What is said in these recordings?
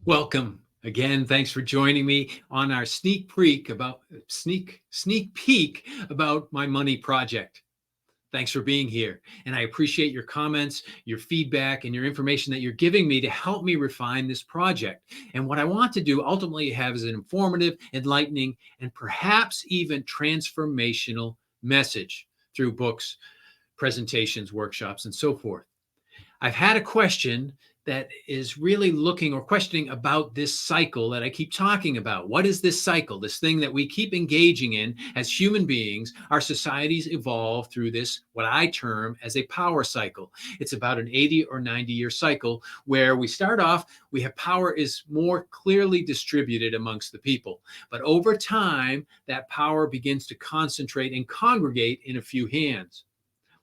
Welcome again. Thanks for joining me on our sneak peek about my money project. Thanks for being here. And I appreciate your comments, your feedback, and your information that you're giving me to help me refine this project. And what I want to do ultimately have is an informative, enlightening, and perhaps even transformational message through books, presentations, workshops, and so forth. I've had a question that is really looking or questioning about this cycle that I keep talking about. What is this cycle, this thing that we keep engaging in as human beings? Our societies evolve through this, what I term as a power cycle. It's about an 80 or 90-year cycle where we start off, we have power is more clearly distributed amongst the people. But over time, that power begins to concentrate and congregate in a few hands.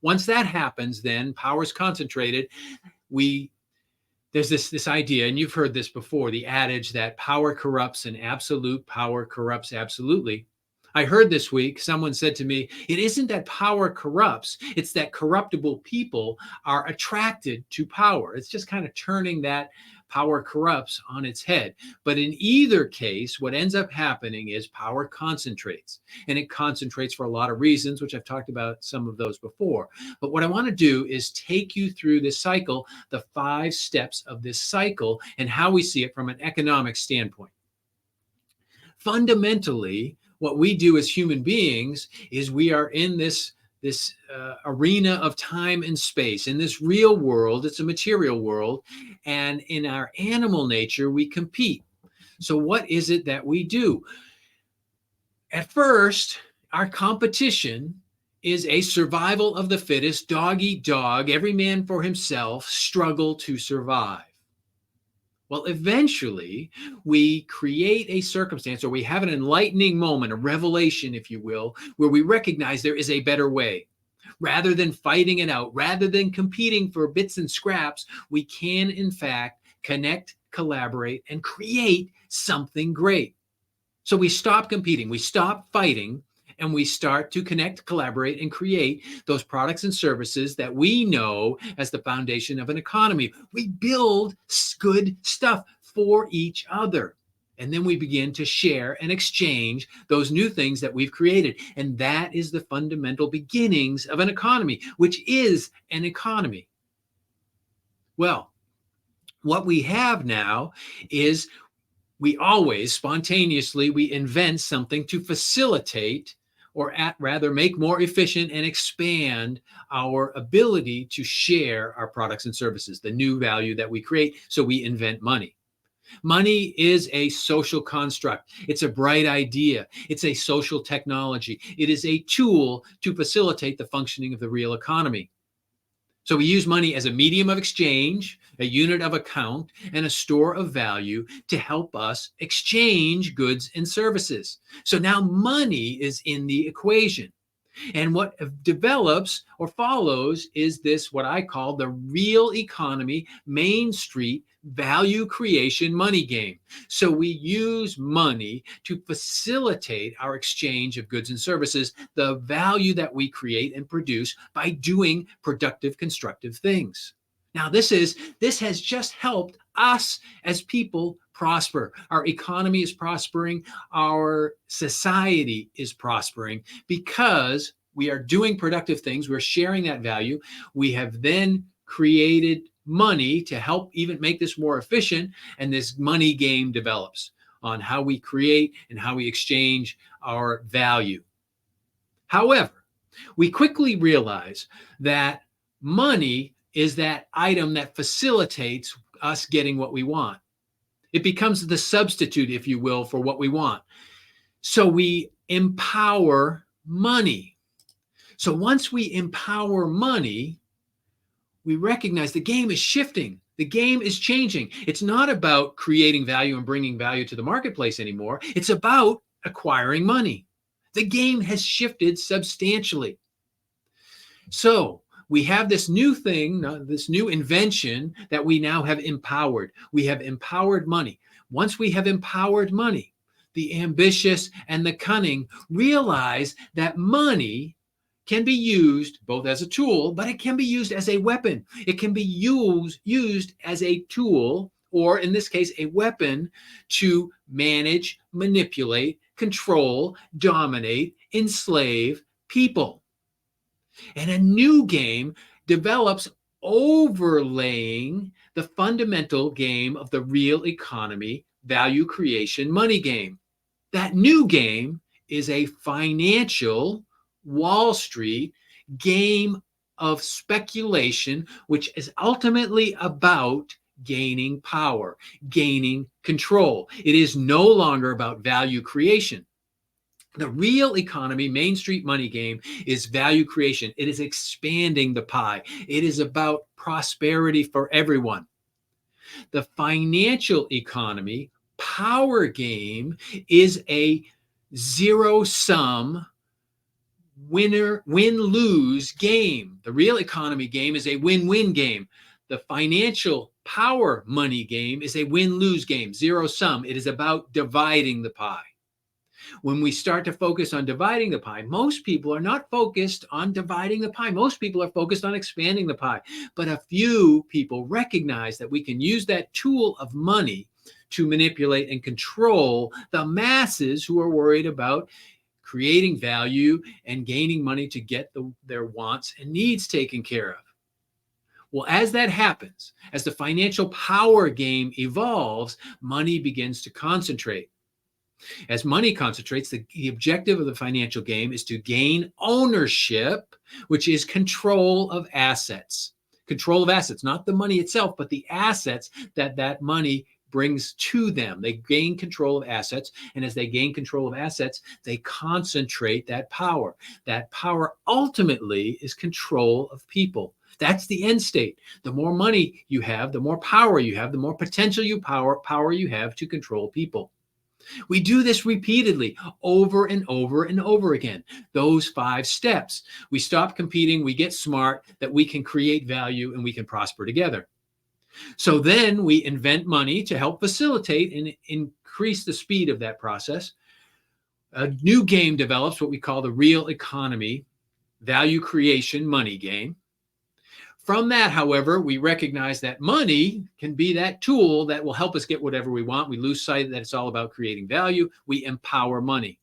Once that happens, then power is concentrated. We There's this idea, and you've heard this before, the adage that power corrupts and absolute power corrupts absolutely. I heard this week someone said to me, it isn't that power corrupts, it's that corruptible people are attracted to power. It's just kind of turning that power corrupts on its head. But in either case, what ends up happening is power concentrates, and it concentrates for a lot of reasons, which I've talked about some of those before. But what I want to do is take you through this cycle, the 5 steps of this cycle, and how we see it from an economic standpoint. Fundamentally, what we do as human beings is we are in this arena of time and space. In this real world, it's a material world, and in our animal nature, we compete. So what is it that we do? At first, our competition is a survival of the fittest, dog eat dog, every man for himself, struggle to survive. Well, eventually, we create a circumstance, or we have an enlightening moment, a revelation, if you will, where we recognize there is a better way. Rather than fighting it out, rather than competing for bits and scraps, we can, in fact, connect, collaborate, and create something great. So we stop competing, we stop fighting, and we start to connect, collaborate, and create those products and services that we know as the foundation of an economy. We build good stuff for each other. And then we begin to share and exchange those new things that we've created. And that is the fundamental beginnings of an economy, which is an economy. Well, what we have now is we always spontaneously we invent something to facilitate, or rather make more efficient and expand our ability to share our products and services, the new value that we create. So we invent money. Money is a social construct. It's a bright idea. It's a social technology. It is a tool to facilitate the functioning of the real economy. So we use money as a medium of exchange, a unit of account, and a store of value to help us exchange goods and services. So now money is in the equation. And what develops or follows is this, what I call the real economy, Main Street value creation money game. So we use money to facilitate our exchange of goods and services, the value that we create and produce by doing productive, constructive things. Now, this has just helped us as people prosper. Our economy is prospering. Our society is prospering because we are doing productive things. We're sharing that value. We have then created money to help even make this more efficient. And this money game develops on how we create and how we exchange our value. However, we quickly realize that money is that item that facilitates us getting what we want. It becomes the substitute, if you will, for what we want. So we empower money. So once we empower money, we recognize the game is shifting. The game is changing. It's not about creating value and bringing value to the marketplace anymore. It's about acquiring money. The game has shifted substantially. So we have this new thing, this new invention that we now have empowered. We have empowered money. Once we have empowered money, the ambitious and the cunning realize that money can be used both as a tool, but it can be used as a weapon. It can be used as a tool or in this case, a weapon to manage, manipulate, control, dominate, enslave people. And a new game develops overlaying the fundamental game of the real economy, value creation, money game. That new game is a financial Wall Street game of speculation, which is ultimately about gaining power, gaining control. It is no longer about value creation. The real economy, Main Street money game, is value creation. It is expanding the pie. It is about prosperity for everyone. The financial economy, power game, is a zero sum winner, win lose game. The real economy game is a win win game. The financial power money game is a win lose game, zero sum. It is about dividing the pie. When we start to focus on dividing the pie, most people are not focused on dividing the pie. Most people are focused on expanding the pie. But a few people recognize that we can use that tool of money to manipulate and control the masses who are worried about creating value and gaining money to get their wants and needs taken care of. Well, as that happens, as the financial power game evolves, money begins to concentrate. As money concentrates, the objective of the financial game is to gain ownership, which is control of assets. Control of assets, not the money itself, but the assets that money brings to them. They gain control of assets, and as they gain control of assets, they concentrate that power. That power ultimately is control of people. That's the end state. The more money you have, the more power you have, the more potential power you have to control people. We do this repeatedly over and over and over again. Those 5 steps. We stop competing, we get smart, that we can create value and we can prosper together. So then we invent money to help facilitate and increase the speed of that process. A new game develops, what we call the real economy, value creation money game. From that, however, we recognize that money can be that tool that will help us get whatever we want. We lose sight that it's all about creating value. We empower money.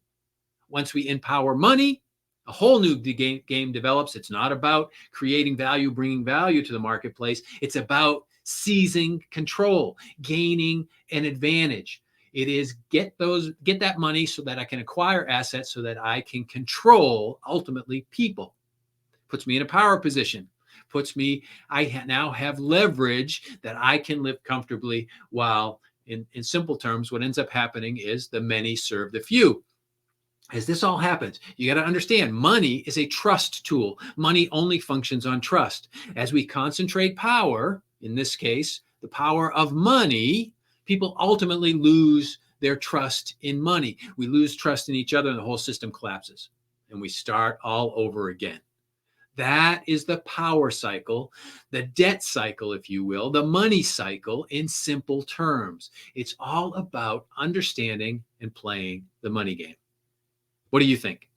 Once we empower money, a whole new game develops. It's not about creating value, bringing value to the marketplace. It's about seizing control, gaining an advantage. It is get that money so that I can acquire assets so that I can control, ultimately, people. Puts me in a power position. I now have leverage that I can live comfortably, while in simple terms, what ends up happening is the many serve the few. As this all happens, you got to understand money is a trust tool. Money only functions on trust. As we concentrate power, in this case, the power of money, people ultimately lose their trust in money. We lose trust in each other and the whole system collapses. And we start all over again. That is the power cycle, the debt cycle, if you will, the money cycle in simple terms. It's all about understanding and playing the money game. What do you think?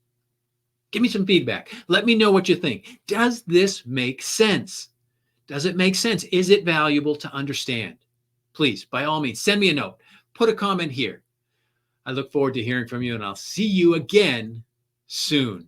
Give me some feedback. Let me know what you think. Does this make sense? Does it make sense? Is it valuable to understand? Please, by all means, send me a note. Put a comment here. I look forward to hearing from you, and I'll see you again soon.